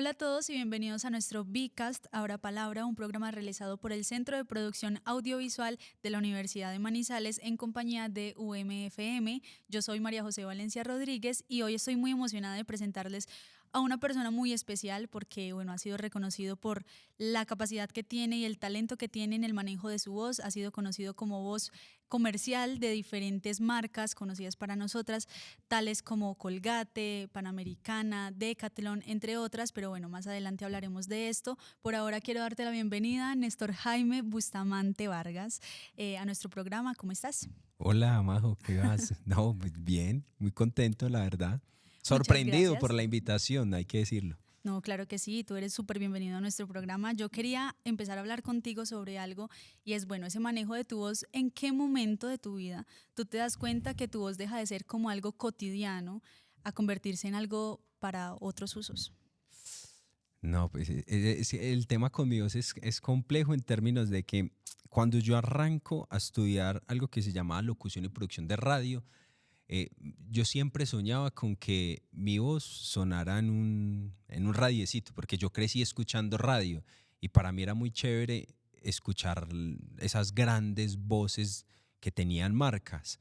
Hola a todos y bienvenidos a nuestro Bcast, Ahora Palabra, un programa realizado por el Centro de Producción Audiovisual de la Universidad de Manizales en compañía de UMFM. Yo soy María José Valencia Rodríguez y hoy estoy muy emocionada de presentarles a una persona muy especial porque, bueno, ha sido reconocido por la capacidad que tiene y el talento que tiene en el manejo de su voz. Ha sido conocido como voz comercial de diferentes marcas conocidas para nosotras, tales como Colgate, Panamericana, Decathlon, entre otras, pero bueno, más adelante hablaremos de esto. Por ahora quiero darte la bienvenida, Néstor Jaime Bustamante Vargas, a nuestro programa. ¿Cómo estás? Hola, Majo, ¿qué vas? No, pues bien, muy contento, la verdad. Muchas Sorprendido por gracias. la invitación, hay que decirlo. No, claro que sí, tú eres súper bienvenido a nuestro programa. Yo quería empezar a hablar contigo sobre algo y es, bueno, ese manejo de tu voz. ¿En qué momento de tu vida tú te das cuenta que tu voz deja de ser como algo cotidiano a convertirse en algo para otros usos? No, pues el tema conmigo es complejo en términos de que cuando yo arranco a estudiar algo que se llamaba locución y producción de radio, eh, yo siempre soñaba con que mi voz sonara en un radiecito, porque yo crecí escuchando radio y para mí era muy chévere escuchar esas grandes voces que tenían marcas.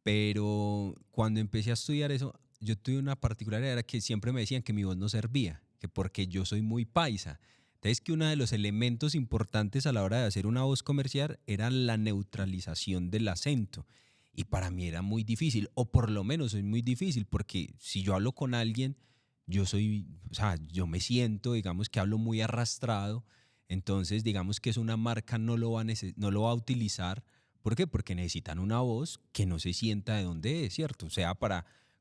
Pero cuando empecé a estudiar eso, yo tuve una particularidad, era que siempre me decían que mi voz no servía, que porque yo soy muy paisa. Entonces, que uno de los elementos importantes a la hora de hacer una voz comercial era la neutralización del acento. Y para mí era muy difícil, o por lo menos es muy difícil, porque si yo hablo con alguien, o sea, yo me siento, digamos que hablo muy arrastrado, entonces digamos que es una marca no lo va a utilizar. ¿Por qué? Porque necesitan una voz que no se sienta de dónde es, ¿cierto? O sea,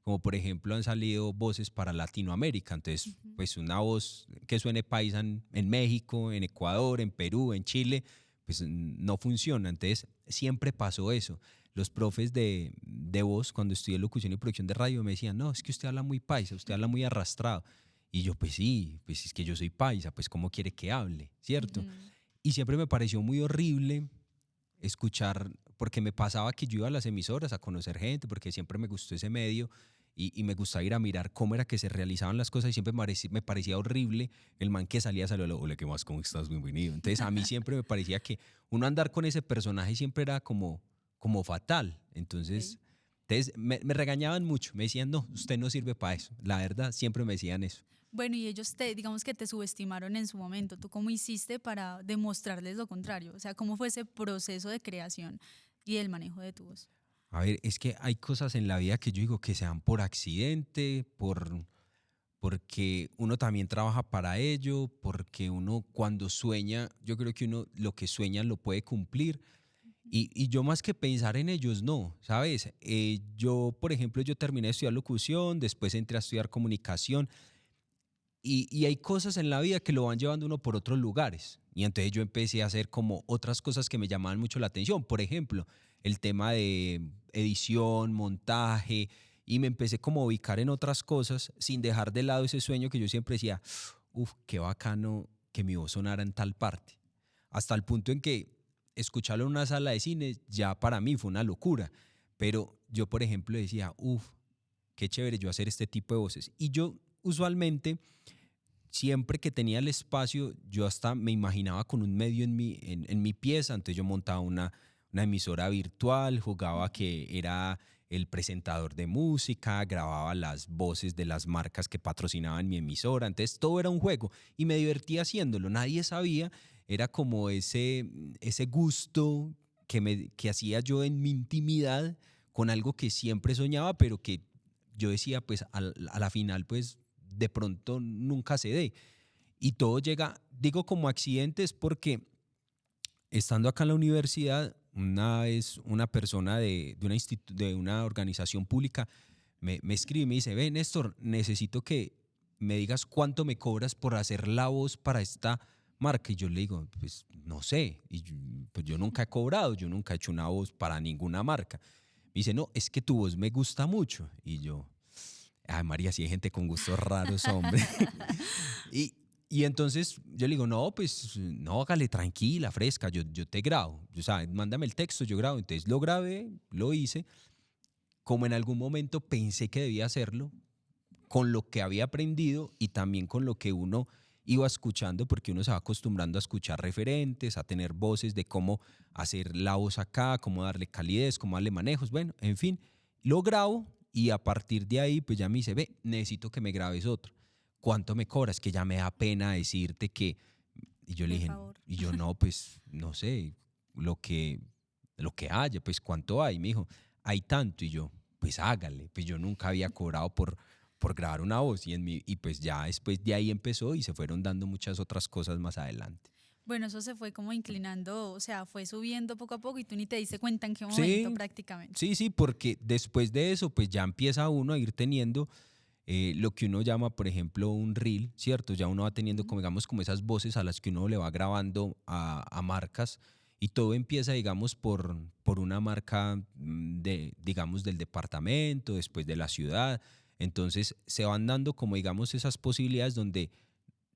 como por ejemplo han salido voces para Latinoamérica, entonces, Ujú. pues una voz que suene paisa en México, en Ecuador, en Perú, en Chile, pues no funciona. Entonces, siempre pasó eso. Los profes de voz, cuando estudié locución y producción de radio, me decían, no, es que usted habla muy paisa, usted habla muy arrastrado. Y yo, pues sí, pues es que yo soy paisa, pues ¿cómo quiere que hable? ¿Cierto? Ujú. Y siempre me pareció muy horrible escuchar, porque me pasaba que yo iba a las emisoras a conocer gente, porque siempre me gustó ese medio y me gustaba ir a mirar cómo era que se realizaban las cosas y siempre me parecía horrible el man que salía a saludar, hola, ¿qué más? ¿Cómo estás? Bienvenido. Entonces a mí siempre me parecía que uno andar con ese personaje siempre era como fatal. Ok. Entonces me regañaban mucho, me decían, no, usted no sirve para eso. La verdad, siempre me decían eso. Bueno, y ellos digamos que te subestimaron en su momento. ¿Tú cómo hiciste para demostrarles lo contrario? O sea, ¿cómo fue ese proceso de creación y el manejo de tu voz? A ver, es que hay cosas en la vida que yo digo que se dan por accidente, porque uno también trabaja para ello, porque uno cuando sueña, yo creo que uno lo que sueña lo puede cumplir. Y yo más que pensar en ellos, no, ¿sabes? Yo, por ejemplo, yo terminé de estudiar locución, después entré a estudiar comunicación y hay cosas en la vida que lo van llevando uno por otros lugares. Y entonces yo empecé a hacer como otras cosas que me llamaban mucho la atención. Por ejemplo, el tema de edición, montaje, y me empecé como a ubicar en otras cosas sin dejar de lado ese sueño que yo siempre decía, uff, qué bacano que mi voz sonara en tal parte. Hasta el punto en que escucharlo en una sala de cine ya para mí fue una locura. Pero yo, por ejemplo, decía, uff, qué chévere yo hacer este tipo de voces. Y yo usualmente siempre que tenía el espacio, yo hasta me imaginaba con un medio en mi pieza, entonces yo montaba una emisora virtual, jugaba Ujú. que era el presentador de música, grababa las voces de las marcas que patrocinaban mi emisora, entonces todo era un juego y me divertía haciéndolo, nadie sabía, era como ese gusto que hacía yo en mi intimidad con algo que siempre soñaba, pero que yo decía, pues a la final, pues de pronto nunca se dé. Y todo llega, digo como accidentes porque estando acá en la universidad, una vez una persona de una organización pública me escribe y me dice, ve Néstor, necesito que me digas cuánto me cobras por hacer la voz para esta marca. Y yo le digo, pues no sé, pues yo nunca he cobrado, yo nunca he hecho una voz para ninguna marca. Me dice, no, es que tu voz me gusta mucho. Y yo, ay, María, si hay gente con gustos raros, hombre. y, y entonces yo le digo, no, pues no, hágale tranquila, fresca, yo te grabo. O sea, mándame el texto, yo grabo. Entonces lo grabé, lo hice. Como en algún momento pensé que debía hacerlo, con lo que había aprendido y también con lo que uno iba escuchando, porque uno se va acostumbrando a escuchar referentes, a tener voces de cómo hacer la voz acá, cómo darle calidez, cómo darle manejos, bueno, en fin, lo grabo y a partir de ahí pues ya me dice, ve, necesito que me grabes otro. ¿Cuánto me cobras? Que ya me da pena decirte que... Y yo le Por dije, favor. y yo no, pues no sé, lo que, lo que haya, pues cuánto hay. Me dijo, hay tanto. Y yo, pues hágale. Pues yo nunca había cobrado por grabar una voz y pues ya después de ahí empezó y se fueron dando muchas otras cosas más adelante. Bueno, eso se fue como inclinando, o sea, fue subiendo poco a poco y tú ni te diste cuenta en qué momento Sí, prácticamente. sí, sí, porque después de eso pues ya empieza uno a ir teniendo lo que uno llama, por ejemplo, un reel, ¿cierto? Ya uno va teniendo, Ujú. como, digamos, como esas voces a las que uno le va grabando a marcas y todo empieza, digamos, por una marca digamos, del departamento, después de la ciudad. Entonces se van dando, como, digamos, esas posibilidades donde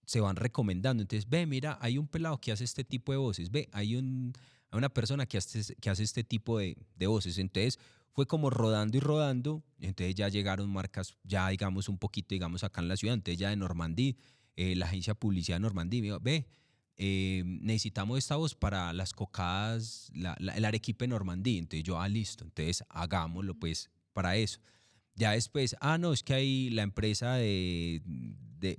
se van recomendando. Entonces, ve, mira, hay un pelado que hace este tipo de voces, ve, hay una persona que hace este tipo de voces. Entonces, fue como rodando y rodando. Entonces, ya llegaron marcas, ya digamos, un poquito, digamos, acá en la ciudad. Entonces, ya de Normandía, la agencia de publicidad de Normandía, me dijo, ve, necesitamos esta voz para las cocadas, el arequipe Normandía. Entonces, yo, listo. Entonces, hagámoslo, pues, para eso. Ya después, no, es que hay la empresa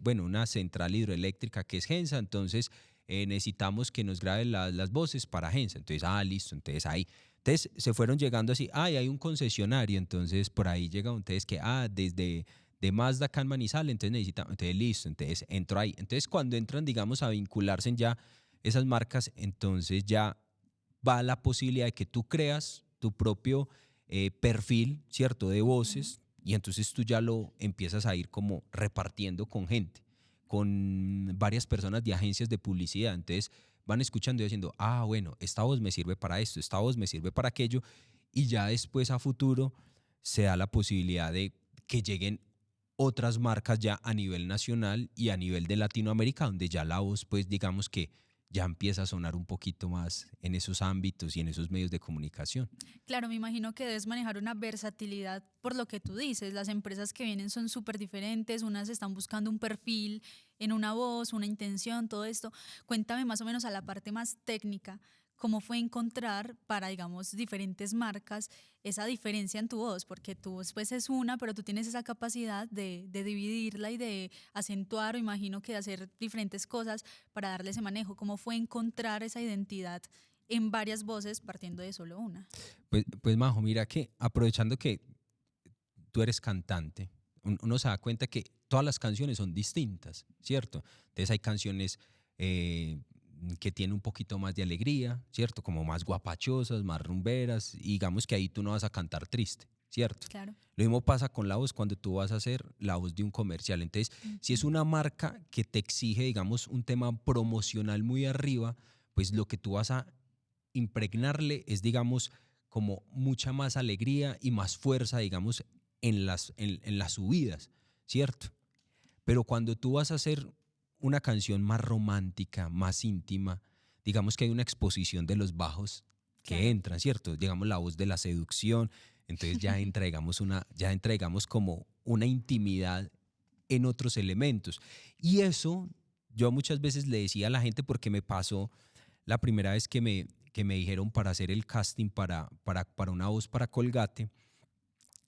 bueno, una central hidroeléctrica que es Gensa, entonces necesitamos que nos graben las voces para Gensa. Entonces, listo, entonces ahí. Entonces se fueron llegando así, y hay un concesionario, entonces por ahí llega entonces que, desde de Mazda acá en Manizales, entonces necesitamos, entonces listo, entonces entro ahí. Entonces cuando entran, digamos, a vincularse ya esas marcas, entonces ya va la posibilidad de que tú creas tu propio perfil, ¿cierto?, de Ujú. voces y entonces tú ya lo empiezas a ir como repartiendo con gente, con varias personas de agencias de publicidad. Entonces van escuchando y diciendo, bueno, esta voz me sirve para esto, esta voz me sirve para aquello y ya después a futuro se da la posibilidad de que lleguen otras marcas ya a nivel nacional y a nivel de Latinoamérica, donde ya la voz, pues digamos que ya empieza a sonar un poquito más en esos ámbitos y en esos medios de comunicación. Claro, me imagino que debes manejar una versatilidad por lo que tú dices. Las empresas que vienen son súper diferentes, unas están buscando un perfil en una voz, una intención, todo esto. Cuéntame más o menos a la parte más técnica, cómo fue encontrar para, digamos, diferentes marcas esa diferencia en tu voz, porque tu voz pues es una, pero tú tienes esa capacidad de dividirla y de acentuar o imagino que de hacer diferentes cosas para darle ese manejo. ¿Cómo fue encontrar esa identidad en varias voces partiendo de solo una? Pues Majo, mira que aprovechando que tú eres cantante, uno se da cuenta que todas las canciones son distintas, ¿cierto? Entonces hay canciones eh, que tienen un poquito más de alegría, ¿cierto? Como más guapachosas, más rumberas, y digamos que ahí tú no vas a cantar triste, ¿cierto? Claro. Lo mismo pasa con la voz cuando tú vas a hacer la voz de un comercial. Entonces, si es Ujú. una marca que te exige, digamos, un tema promocional muy arriba, pues lo que tú vas a impregnarle es, digamos, como mucha más alegría y más fuerza, digamos, en las subidas, ¿cierto? Pero cuando tú vas a hacer una canción más romántica, más íntima, digamos que hay una exposición de los bajos que Claro. entran, ¿cierto? Digamos la voz de la seducción, entonces ya entregamos como una intimidad en otros elementos. Y eso yo muchas veces le decía a la gente porque me pasó la primera vez que me dijeron para hacer el casting para una voz para Colgate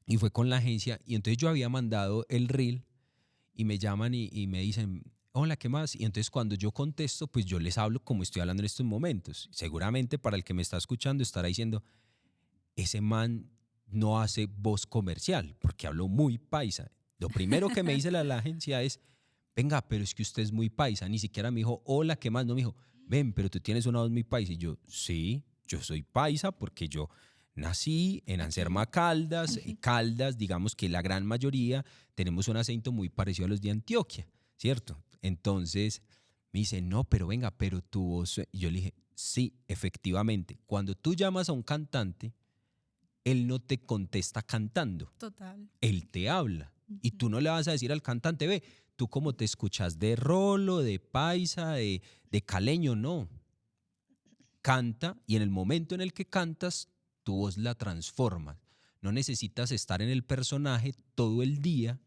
y fue con la agencia y entonces yo había mandado el reel y me llaman y me dicen, hola, ¿qué más? Y entonces cuando yo contesto, pues yo les hablo como estoy hablando en estos momentos. Seguramente para el que me está escuchando estará diciendo, ese man no hace voz comercial porque hablo muy paisa. Lo primero que me dice la agencia es, venga, pero es que usted es muy paisa. Ni siquiera me dijo, hola, ¿qué más? No me dijo, ven, pero tú tienes una voz muy paisa. Y yo, sí, yo soy paisa porque yo nací en Ok. Anserma Caldas. Caldas, digamos que la gran mayoría tenemos un acento muy parecido a los de Antioquia, ¿cierto? Entonces me dice, no, pero venga, pero tu voz. Y yo le dije, sí, efectivamente. Cuando tú llamas a un cantante, él no te contesta cantando, Total. él te habla. Y Ujú. tú no le vas a decir al cantante, ve, tú como te escuchas de rolo, de paisa, de caleño, no. Canta y en el momento en el que cantas, tu voz la transformas. No necesitas estar en el personaje todo el día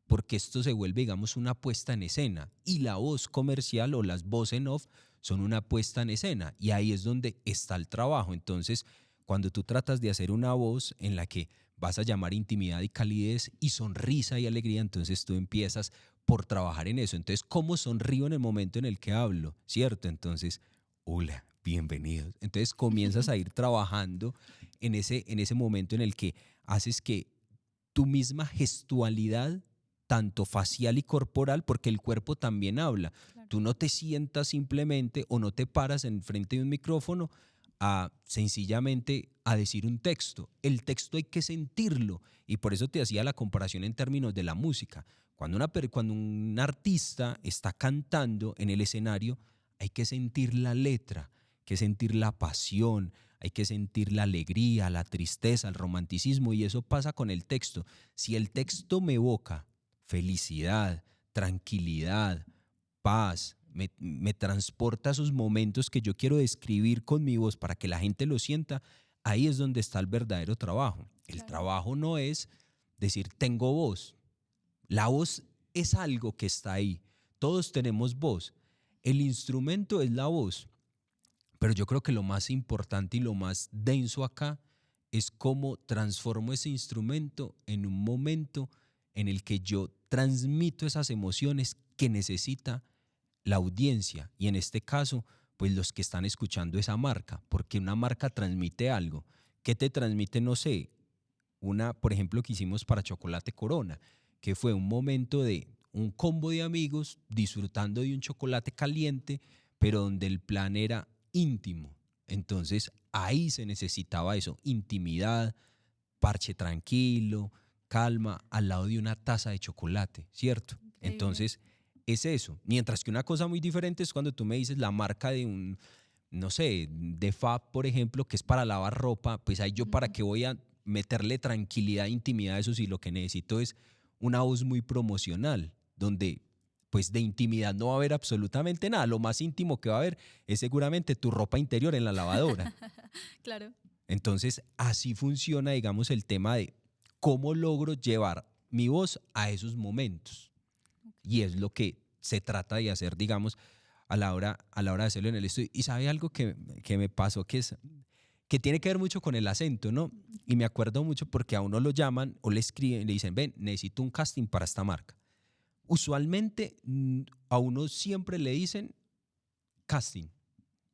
porque esto se vuelve, digamos, una puesta en escena, y la voz comercial o las voz en off son una puesta en escena, y ahí es donde está el trabajo. Entonces, cuando tú tratas de hacer una voz en la que vas a llamar intimidad y calidez y sonrisa y alegría, entonces tú empiezas por trabajar en eso. Entonces, ¿cómo sonrío en el momento en el que hablo? ¿Cierto? Entonces, hola, bienvenidos. Entonces comienzas a ir trabajando en ese momento en el que haces que tu misma gestualidad, tanto facial y corporal, porque el cuerpo también habla. Claro. Tú no te sientas simplemente o no te paras en frente de un micrófono sencillamente a decir un texto. El texto hay que sentirlo, y por eso te hacía la comparación en términos de la música. Cuando un artista está cantando en el escenario, hay que sentir la letra, hay que sentir la pasión, hay que sentir la alegría, la tristeza, el romanticismo, y eso pasa con el texto. Si el texto me evoca felicidad, tranquilidad, paz, me transporta a esos momentos que yo quiero describir con mi voz para que la gente lo sienta, ahí es donde está el verdadero trabajo. El trabajo no es decir tengo voz. La voz es algo que está ahí. Todos tenemos voz. El instrumento es la voz. Pero yo creo que lo más importante y lo más denso acá es cómo transformo ese instrumento en un momento en el que yo transmito esas emociones que necesita la audiencia, y en este caso, pues los que están escuchando esa marca, porque una marca transmite algo. ¿Qué te transmite? No sé, por ejemplo, que hicimos para Chocolate Corona, que fue un momento de un combo de amigos disfrutando de un chocolate caliente, pero donde el plan era íntimo. Entonces ahí se necesitaba eso, intimidad, parche tranquilo, calma, al lado de una taza de chocolate, ¿cierto? Increíble. Entonces es eso. Mientras que una cosa muy diferente es cuando tú me dices la marca de un, no sé, de Fab, por ejemplo, que es para lavar ropa, pues ahí yo para qué voy a meterle tranquilidad, intimidad a eso, si lo que necesito es una voz muy promocional, donde pues de intimidad no va a haber absolutamente nada. Lo más íntimo que va a haber es seguramente tu ropa interior en la lavadora. Claro. Entonces así funciona, digamos, el tema de cómo logro llevar mi voz a esos momentos. Y es lo que se trata de hacer, digamos, a la hora de hacerlo en el estudio. Y sabe algo que me pasó, que tiene que ver mucho con el acento, ¿no? Y me acuerdo mucho porque a uno lo llaman o le escriben y le dicen, ven, necesito un casting para esta marca. Usualmente a uno siempre le dicen casting.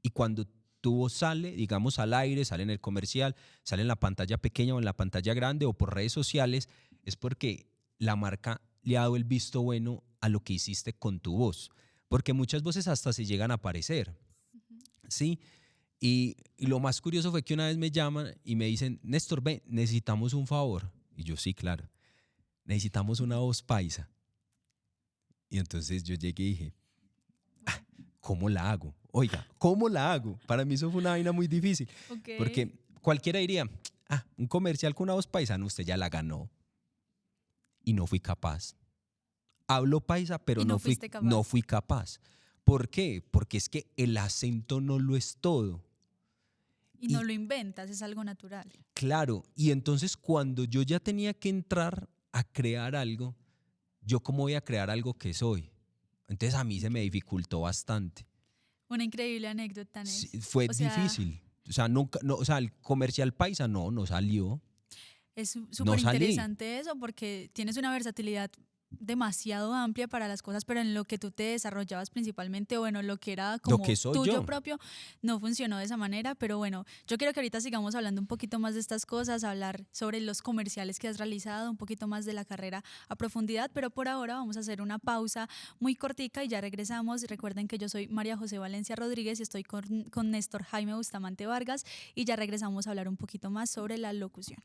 Y cuando tu voz sale, digamos, al aire, sale en el comercial, sale en la pantalla pequeña o en la pantalla grande o por redes sociales, es porque la marca le ha dado el visto bueno a lo que hiciste con tu voz. Porque muchas voces hasta se llegan a parecer, ¿sí? Y lo más curioso fue que una vez me llaman y me dicen, Néstor, ven, necesitamos un favor. Y yo, sí, claro, necesitamos una voz paisa. Y entonces yo llegué y dije, ¿cómo la hago? Oiga, ¿cómo la hago? Para mí eso fue una vaina muy difícil. Okay. Porque cualquiera diría, un comercial con una voz paisa, no, usted ya la ganó. Y no fui capaz. Hablo paisa, pero no fui capaz. ¿Por qué? Porque es que el acento no lo es todo. Y no lo inventas, es algo natural. Claro, y entonces cuando yo ya tenía que entrar a crear algo, ¿yo cómo voy a crear algo que soy? Entonces a mí se me dificultó bastante. Una increíble anécdota. Sí, fue difícil. El comercial paisa no salió. Es súper interesante eso porque tienes una versatilidad demasiado amplia para las cosas, pero en lo que tú te desarrollabas principalmente, bueno, lo que era como tuyo propio, no funcionó de esa manera, pero bueno, yo quiero que ahorita sigamos hablando un poquito más de estas cosas, hablar sobre los comerciales que has realizado, un poquito más de la carrera a profundidad, pero por ahora vamos a hacer una pausa muy cortica y ya regresamos. Recuerden que yo soy María José Valencia Rodríguez y estoy con Néstor Jaime Bustamante Vargas y ya regresamos a hablar un poquito más sobre la locución.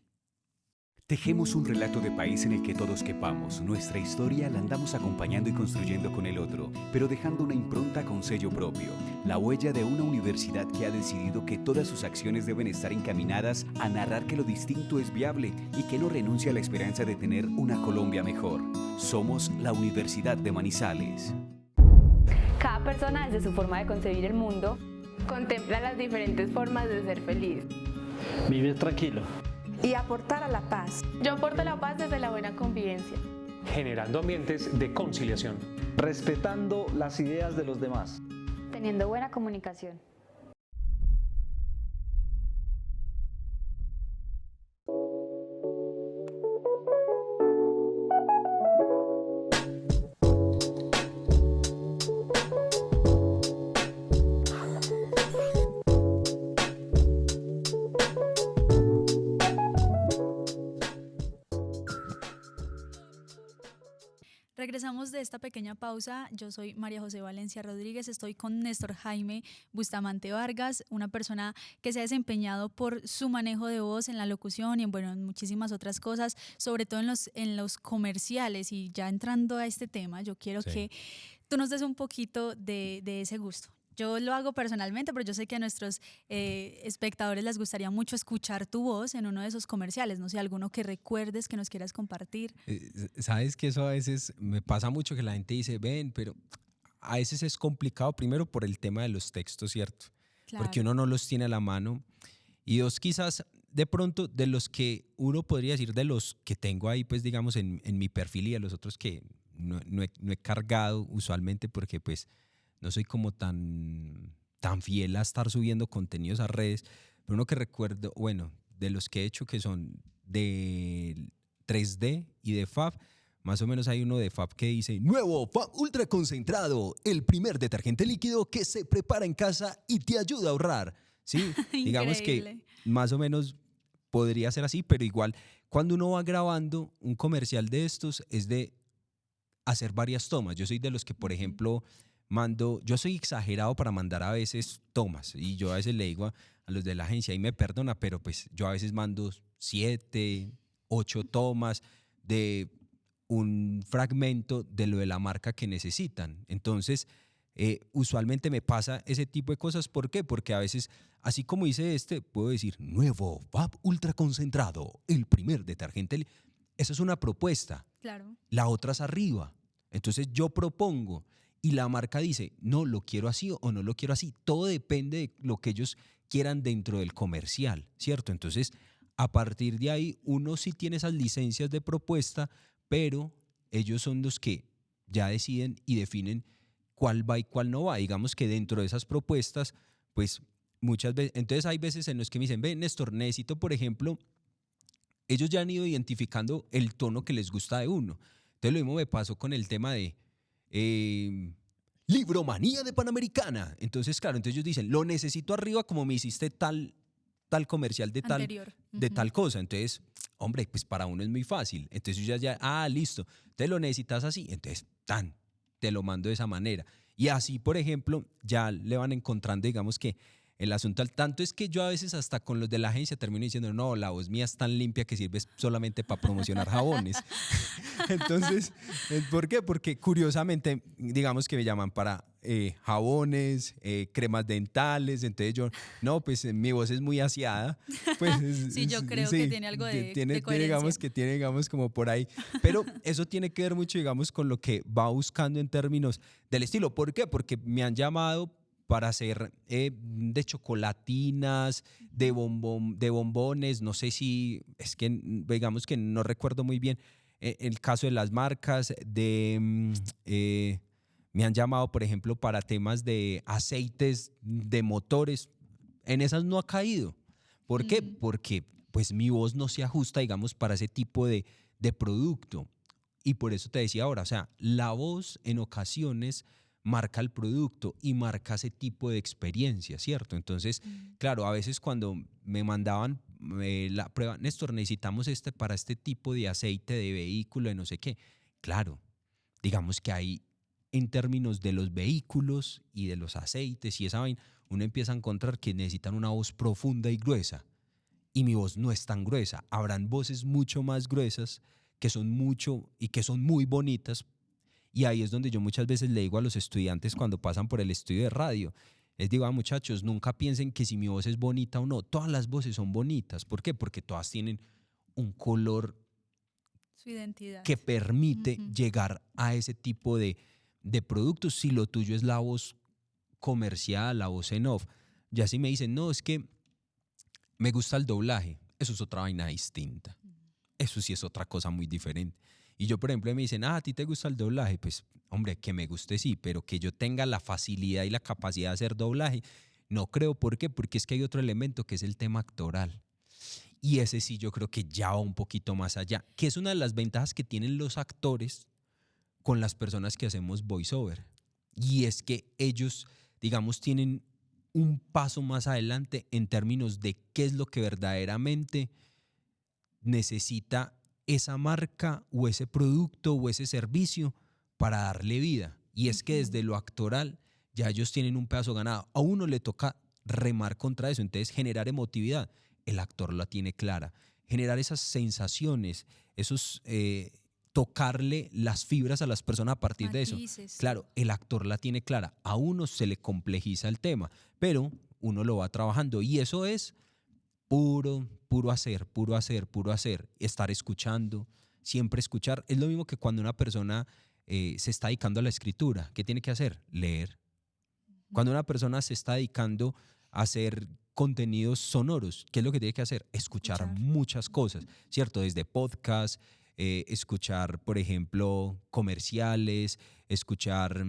Tejemos un relato de país en el que todos quepamos. Nuestra historia la andamos acompañando y construyendo con el otro, pero dejando una impronta con sello propio. La huella de una universidad que ha decidido que todas sus acciones deben estar encaminadas a narrar que lo distinto es viable y que no renuncia a la esperanza de tener una Colombia mejor. Somos la Universidad de Manizales. Cada persona, desde su forma de concebir el mundo, contempla las diferentes formas de ser feliz. Vivir tranquilo. Y aportar a la paz. Yo aporto la paz desde la buena convivencia. generando ambientes de conciliación. Respetando las ideas de los demás. Teniendo buena comunicación. Regresamos de esta pequeña pausa. Yo soy María José Valencia Rodríguez, estoy con Néstor Jaime Bustamante Vargas, una persona que se ha desempeñado por su manejo de voz en la locución y en muchísimas otras cosas, sobre todo en los comerciales. Y ya entrando a este tema, yo quiero que tú nos des un poquito de ese gusto. Yo lo hago personalmente, pero yo sé que a nuestros espectadores les gustaría mucho escuchar tu voz en uno de esos comerciales. No sé, alguno que recuerdes, que nos quieras compartir. Sabes que eso a veces me pasa mucho, que la gente dice, ven, pero a veces es complicado, primero por el tema de los textos, ¿cierto? Claro. Porque uno no los tiene a la mano. Y dos, quizás de pronto de los que uno podría decir, de los que tengo ahí, pues digamos, en mi perfil, y de los otros que no he cargado usualmente, porque pues no soy como tan fiel a estar subiendo contenidos a redes, pero uno que recuerdo, bueno, de los que he hecho que son de 3D y de Fab, más o menos hay uno de Fab que dice: nuevo Fab Ultra Concentrado, el primer detergente líquido que se prepara en casa y te ayuda a ahorrar. Sí, digamos que más o menos podría ser así, pero igual cuando uno va grabando un comercial de estos es de hacer varias tomas. Yo soy de los que, por ejemplo, yo soy exagerado para mandar a veces tomas, y yo a veces le digo a los de la agencia, y me perdona, pero pues yo a veces mando 7, 8 tomas de un fragmento de lo de la marca que necesitan. Entonces, usualmente me pasa ese tipo de cosas. ¿Por qué? Porque a veces, así como dice puedo decir, nuevo Fab Ultra Concentrado, el primer detergente. Eso es una propuesta. Claro. La otra es arriba. Entonces yo propongo y la marca dice, no, lo quiero así o no lo quiero así. Todo depende de lo que ellos quieran dentro del comercial, ¿cierto? Entonces, a partir de ahí, uno sí tiene esas licencias de propuesta, pero ellos son los que ya deciden y definen cuál va y cuál no va. Digamos que dentro de esas propuestas, pues muchas veces, entonces hay veces en los que me dicen, ven, Néstor, necesito, por ejemplo, ellos ya han ido identificando el tono que les gusta de uno. Entonces lo mismo me pasó con el tema de Libromanía de Panamericana. Entonces, claro, entonces ellos dicen, lo necesito arriba como me hiciste tal comercial de tal cosa. Entonces, hombre, pues para uno es muy fácil. Entonces listo. Entonces lo necesitas así. Entonces, te lo mando de esa manera. Y así, por ejemplo, ya le van encontrando, digamos que el asunto al tanto es que yo a veces hasta con los de la agencia termino diciendo, no, la voz mía es tan limpia que sirve solamente para promocionar jabones. Entonces, ¿por qué? Porque curiosamente, digamos que me llaman para jabones, cremas dentales, entonces yo, no, pues mi voz es muy aseada. Pues, sí, yo creo que tiene algo de coherencia. Tiene, digamos, como por ahí. Pero eso tiene que ver mucho, digamos, con lo que va buscando en términos del estilo. ¿Por qué? Porque me han llamado para hacer de chocolatinas, de bombones, no sé si, es que digamos que no recuerdo muy bien el caso de las marcas, me han llamado, por ejemplo, para temas de aceites de motores, en esas no ha caído. ¿Por qué? Porque pues mi voz no se ajusta, digamos, para ese tipo de producto. Y por eso te decía ahora, o sea, la voz en ocasiones marca el producto y marca ese tipo de experiencia, ¿cierto? Entonces, claro, a veces cuando me mandaban la prueba, Néstor, necesitamos para este tipo de aceite de vehículo, de no sé qué. Claro, digamos que ahí, en términos de los vehículos y de los aceites y esa vaina, uno empieza a encontrar que necesitan una voz profunda y gruesa. Y mi voz no es tan gruesa. Habrán voces mucho más gruesas que son muy bonitas. Y ahí es donde yo muchas veces le digo a los estudiantes cuando pasan por el estudio de radio, les digo, muchachos, nunca piensen que si mi voz es bonita o no. Todas las voces son bonitas. ¿Por qué? Porque todas tienen un color, su identidad, que permite llegar a ese tipo de productos. Si lo tuyo es la voz comercial, la voz en off, ya si me dicen, no, es que me gusta el doblaje, eso es otra vaina distinta. Eso sí es otra cosa muy diferente. Y yo, por ejemplo, me dicen, ¿a ti te gusta el doblaje? Pues, hombre, que me guste sí, pero que yo tenga la facilidad y la capacidad de hacer doblaje, no creo. ¿Por qué? Porque es que hay otro elemento que es el tema actoral. Y ese sí yo creo que ya va un poquito más allá, que es una de las ventajas que tienen los actores con las personas que hacemos voiceover. Y es que ellos, digamos, tienen un paso más adelante en términos de qué es lo que verdaderamente necesita esa marca o ese producto o ese servicio para darle vida. Y es que desde lo actoral ya ellos tienen un pedazo ganado. A uno le toca remar contra eso, entonces generar emotividad. El actor la tiene clara. Generar esas sensaciones, esos tocarle las fibras a las personas a partir de eso. Matices. Claro, el actor la tiene clara. A uno se le complejiza el tema, pero uno lo va trabajando y eso es puro hacer, puro hacer, puro hacer. Estar escuchando, siempre escuchar. Es lo mismo que cuando una persona se está dedicando a la escritura. ¿Qué tiene que hacer? Leer. Cuando una persona se está dedicando a hacer contenidos sonoros, ¿qué es lo que tiene que hacer? Escuchar muchas cosas, ¿cierto? Desde podcast, escuchar, por ejemplo, comerciales, escuchar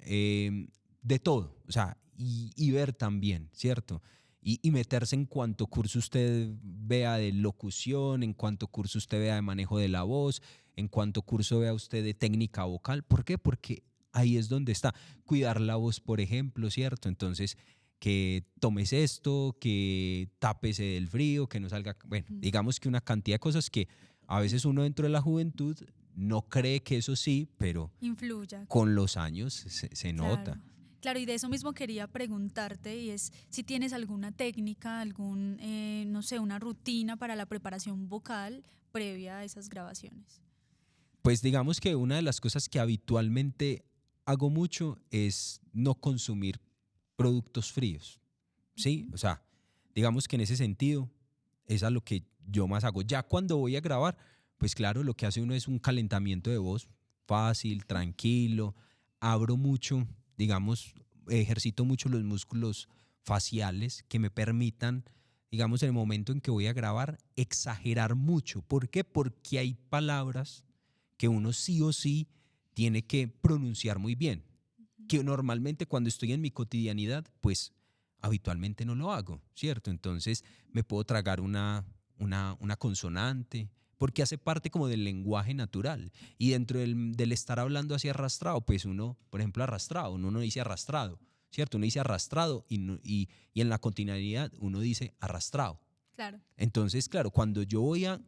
de todo, o sea, y ver también, ¿cierto? Y meterse en cuanto curso usted vea de locución, en cuanto curso usted vea de manejo de la voz, en cuanto curso vea usted de técnica vocal. ¿Por qué? Porque ahí es donde está. Cuidar la voz, por ejemplo, ¿cierto? Entonces, que tomes esto, que tápese del frío, que no salga... Bueno, digamos que una cantidad de cosas que a veces uno dentro de la juventud no cree que eso sí, pero influya. Con los años se nota. Claro, y de eso mismo quería preguntarte, y es si tienes alguna técnica, algún, no sé, una rutina para la preparación vocal previa a esas grabaciones. Pues digamos que una de las cosas que habitualmente hago mucho es no consumir productos fríos, ¿sí? O sea, digamos que en ese sentido es a lo que yo más hago. Ya cuando voy a grabar, pues claro, lo que hace uno es un calentamiento de voz fácil, tranquilo, abro mucho, digamos, ejercito mucho los músculos faciales que me permitan, digamos, en el momento en que voy a grabar, exagerar mucho. ¿Por qué? Porque hay palabras que uno sí o sí tiene que pronunciar muy bien, que normalmente cuando estoy en mi cotidianidad, pues habitualmente no lo hago, ¿cierto? Entonces me puedo tragar una consonante, porque hace parte como del lenguaje natural. Y dentro del estar hablando así arrastrado, pues uno, por ejemplo, arrastrado, uno no dice arrastrado, ¿cierto? Uno dice arrastrado y en la continuidad uno dice arrastrado. Claro. Entonces, claro, cuando yo voy a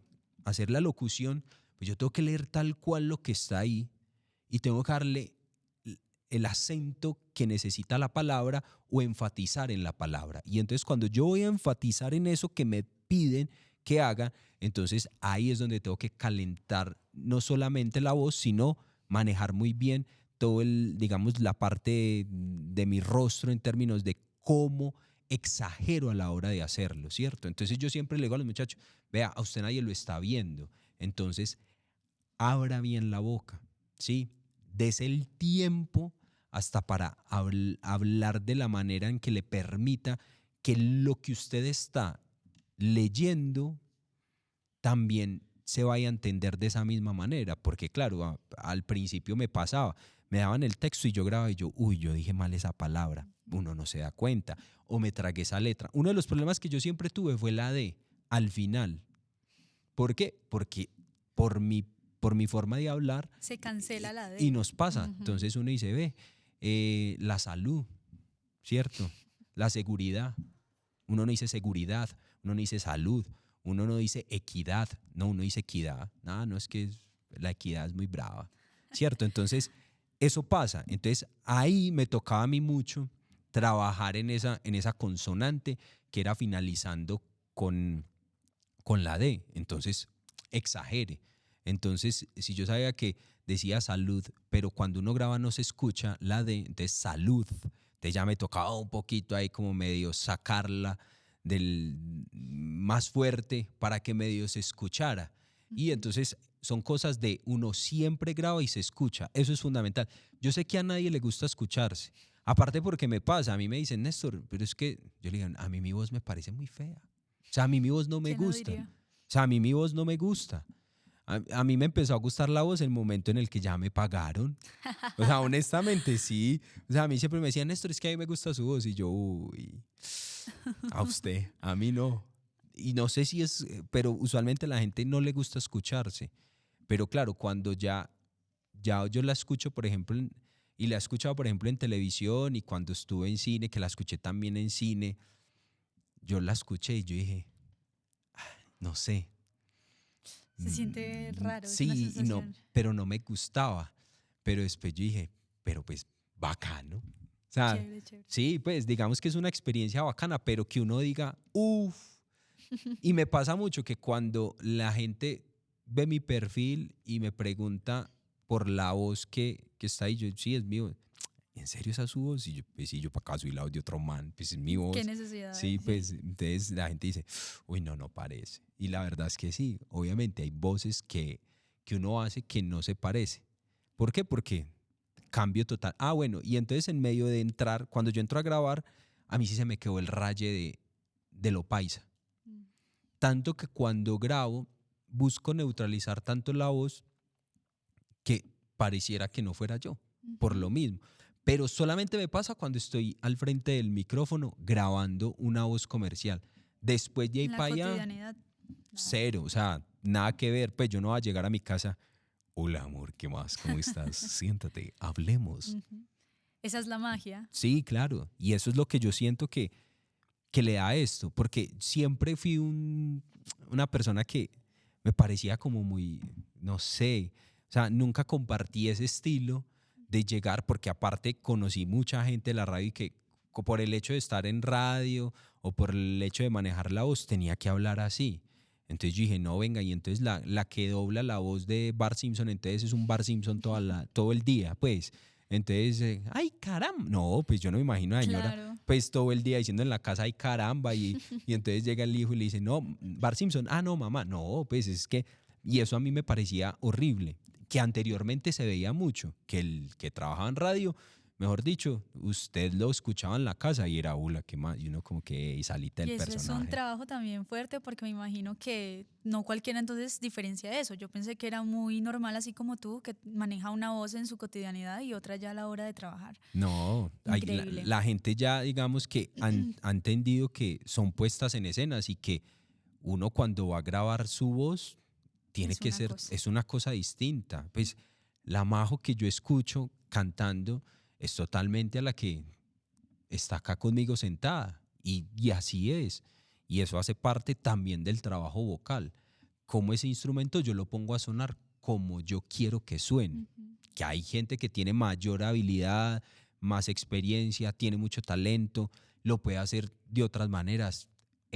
hacer la locución, pues yo tengo que leer tal cual lo que está ahí y tengo que darle el acento que necesita la palabra o enfatizar en la palabra. Y entonces cuando yo voy a enfatizar en eso que me piden que haga, entonces ahí es donde tengo que calentar no solamente la voz, sino manejar muy bien todo digamos, la parte de mi rostro en términos de cómo exagero a la hora de hacerlo, ¿cierto? Entonces yo siempre le digo a los muchachos, vea, a usted nadie lo está viendo, entonces abra bien la boca, ¿sí? Dese el tiempo hasta para hablar de la manera en que le permita que lo que usted está leyendo también se vaya a entender de esa misma manera, porque claro, al principio me pasaba, me daban el texto y yo grababa y yo dije mal esa palabra, uno no se da cuenta, o me tragué esa letra. Uno de los problemas que yo siempre tuve fue la D, al final. ¿Por qué? Porque por mi forma de hablar se cancela la D. Y nos pasa, entonces uno dice, la salud, ¿cierto? La seguridad, uno no dice seguridad, uno no dice salud, uno no dice equidad, no, uno dice equidad. No es que la equidad es muy brava, ¿cierto? Entonces, eso pasa. Entonces, ahí me tocaba a mí mucho trabajar en esa consonante que era finalizando con la D. Entonces, exagere. Entonces, si yo sabía que decía salud, pero cuando uno graba no se escucha la D, entonces salud. Entonces ya me tocaba un poquito ahí como medio sacarla del más fuerte para que medio se escuchara. Y entonces son cosas de uno siempre graba y se escucha. Eso es fundamental. Yo sé que a nadie le gusta escucharse. Aparte porque me pasa, a mí me dicen, Néstor, pero es que yo le digo, a mí mi voz me parece muy fea. O sea, a mí mi voz no me gusta. O sea, a mí mi voz no me gusta. A mí me empezó a gustar la voz en el momento en el que ya me pagaron. O sea, honestamente, sí. O sea, a mí siempre me decían, Néstor, es que a mí me gusta su voz. Y yo, uy, a usted, a mí no. Y no sé si es, pero usualmente a la gente no le gusta escucharse. Pero claro, cuando ya yo la escucho, por ejemplo, y la he escuchado, por ejemplo, en televisión y cuando estuve en cine, que la escuché también en cine, yo la escuché y yo dije, no sé. Se siente raro, es una Sí, y no, sensación. pero no me gustaba. Pero después yo dije, pero pues bacano. O sea, Chévere, chévere. sí, pues digamos que es una experiencia bacana, pero que uno diga, uff. Y me pasa mucho que cuando la gente ve mi perfil y me pregunta por la voz que está ahí, yo, sí, es mío. ¿En serio esa es su voz? Y yo, pues sí, yo para acá soy la voz de otro man, pues es mi ¿Qué voz. necesidad Sí, hay? pues entonces la gente dice, uy, no, no parece. Y la verdad es que sí, obviamente hay voces que uno hace que no se parece. ¿Por qué? Porque cambio total. Ah, bueno, y entonces en medio de entrar, cuando yo entro a grabar, a mí sí se me quedó el raye de lo paisa. Mm. Tanto que cuando grabo, busco neutralizar tanto la voz que pareciera que no fuera yo, por lo mismo. Pero solamente me pasa cuando estoy al frente del micrófono grabando una voz comercial. Después de ahí En la para allá, cotidianidad. Nada. cero. O sea, nada que ver. Pues yo no voy a llegar a mi casa. Hola, amor, ¿qué más? ¿Cómo estás? Siéntate, hablemos. Ujú. Esa es la magia. Sí, claro. Y eso es lo que yo siento que le da esto. Porque siempre fui una persona que me parecía como muy, no sé, o sea, nunca compartí ese estilo de llegar, porque aparte conocí mucha gente de la radio y que por el hecho de estar en radio o por el hecho de manejar la voz tenía que hablar así. Entonces yo dije, no, venga, y entonces la que dobla la voz de Bart Simpson, entonces es un Bart Simpson todo el día, pues. Entonces, ay, caramba. No, pues yo no me imagino a la señora, Claro. pues todo el día diciendo en la casa, ay, caramba, y entonces llega el hijo y le dice, no, Bart Simpson, ah, no, mamá, no, pues es que, y eso a mí me parecía horrible, que anteriormente se veía mucho, que el que trabajaba en radio, mejor dicho, usted lo escuchaba en la casa y era, hola, ¿qué más? Y uno como que salita Y del eso es un personaje. trabajo también fuerte porque me imagino que no cualquiera entonces diferencia eso. Yo pensé que era muy normal, así como tú, que maneja una voz en su cotidianidad y otra ya a la hora de trabajar. No, Increíble. la gente ya, digamos que ha entendido que son puestas en escenas y que uno cuando va a grabar su voz tiene Es que una ser, cosa. es una cosa distinta. Pues la Majo que yo escucho cantando es totalmente a la que está acá conmigo sentada. Y así es. Y eso hace parte también del trabajo vocal. Como ese instrumento yo lo pongo a sonar como yo quiero que suene. Ujú. Que hay gente que tiene mayor habilidad, más experiencia, tiene mucho talento, lo puede hacer de otras maneras.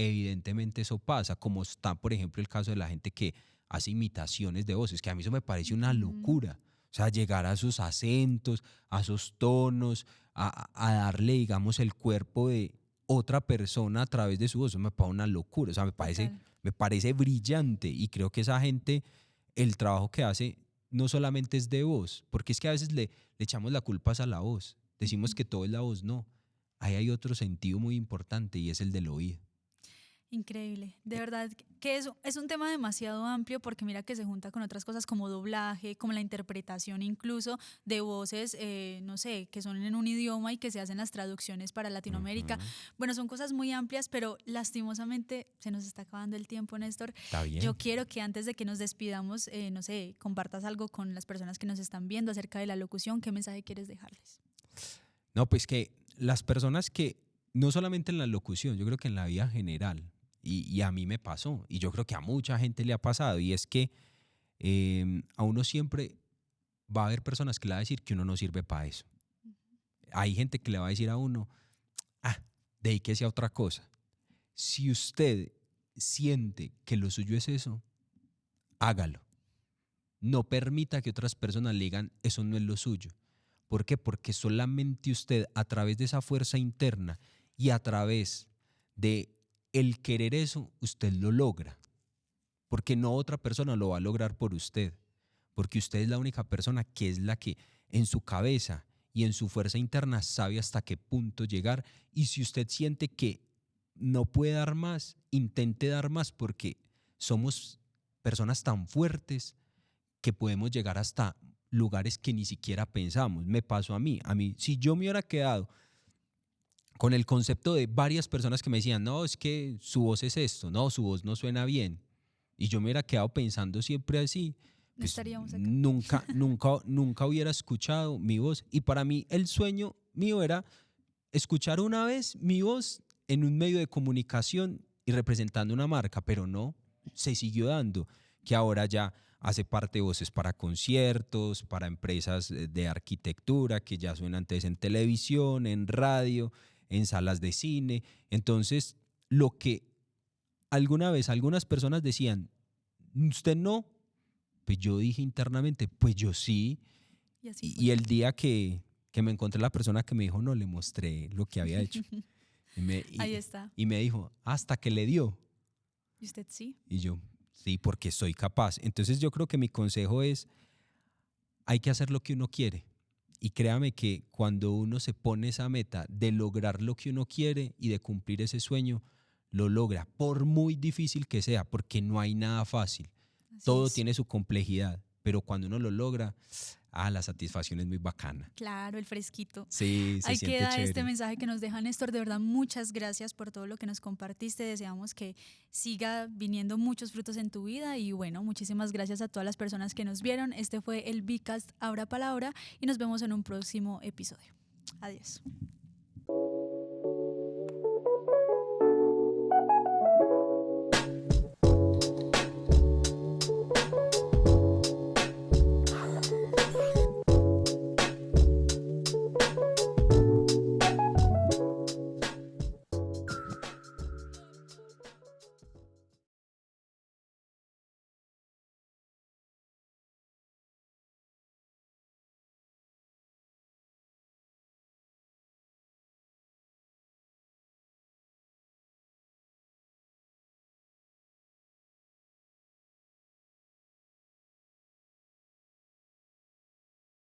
Evidentemente eso pasa, como está, por ejemplo, el caso de la gente que hace imitaciones de voces, que a mí eso me parece una Ujú. locura. O sea, llegar a esos acentos, a esos tonos, a darle, digamos, el cuerpo de otra persona a través de su voz, eso me parece una locura. O sea, Total. me parece brillante y creo que esa gente, el trabajo que hace no solamente es de voz, porque es que a veces le echamos la culpa a la voz, decimos Ujú. que todo es la voz, no. Ahí hay otro sentido muy importante y es el del oído. Increíble. De verdad que es un tema demasiado amplio porque mira que se junta con otras cosas como doblaje, como la interpretación incluso de voces, no sé, que son en un idioma y que se hacen las traducciones para Latinoamérica. Ujú. Bueno, son cosas muy amplias, pero lastimosamente se nos está acabando el tiempo, Néstor. Está bien. Yo quiero que antes de que nos despidamos, no sé, compartas algo con las personas que nos están viendo acerca de la locución. ¿Qué mensaje quieres dejarles? No, pues que las personas que, no solamente en la locución, yo creo que en la vida general, y a mí me pasó, y yo creo que a mucha gente le ha pasado, y es que a uno siempre va a haber personas que le van a decir que uno no sirve para eso. Hay gente que le va a decir a uno, ah, dedíquese a otra cosa. Si usted siente que lo suyo es eso, hágalo. No permita que otras personas le digan, eso no es lo suyo. ¿Por qué? Porque solamente usted, a través de esa fuerza interna y a través de el querer eso, usted lo logra. Porque no otra persona lo va a lograr por usted. Porque usted es la única persona que es la que en su cabeza y en su fuerza interna sabe hasta qué punto llegar. Y si usted siente que no puede dar más, intente dar más porque somos personas tan fuertes que podemos llegar hasta lugares que ni siquiera pensamos. Me pasó a mí, si yo me hubiera quedado con el concepto de varias personas que me decían, no, es que su voz es esto, no, su voz no suena bien, y yo me hubiera quedado pensando siempre así, No pues estaríamos acá. nunca hubiera escuchado mi voz. Y para mí el sueño mío era escuchar una vez mi voz en un medio de comunicación y representando una marca, pero no, se siguió dando, que ahora ya hace parte de voces para conciertos, para empresas de arquitectura, que ya suenan antes en televisión, en radio, en salas de cine. Entonces, lo que alguna vez algunas personas decían, usted no, pues yo dije internamente, pues yo sí. Y así Y el día que me encontré la persona que me dijo, no, le mostré lo que había hecho. Ahí está. Y me dijo, hasta que le dio. ¿Y usted sí? Y yo, sí, porque soy capaz. Entonces yo creo que mi consejo es, hay que hacer lo que uno quiere. Y créame que cuando uno se pone esa meta de lograr lo que uno quiere y de cumplir ese sueño, lo logra, por muy difícil que sea, porque no hay nada fácil. Así Todo es. tiene su complejidad, pero cuando uno lo logra, la satisfacción es muy bacana. Claro, el fresquito. Sí, se Ahí siente queda chévere. este mensaje que nos deja Néstor. De verdad, muchas gracias por todo lo que nos compartiste. Deseamos que siga viniendo muchos frutos en tu vida. Y bueno, muchísimas gracias a todas las personas que nos vieron. Este fue el Bcast Abra Palabra y nos vemos en un próximo episodio. Adiós.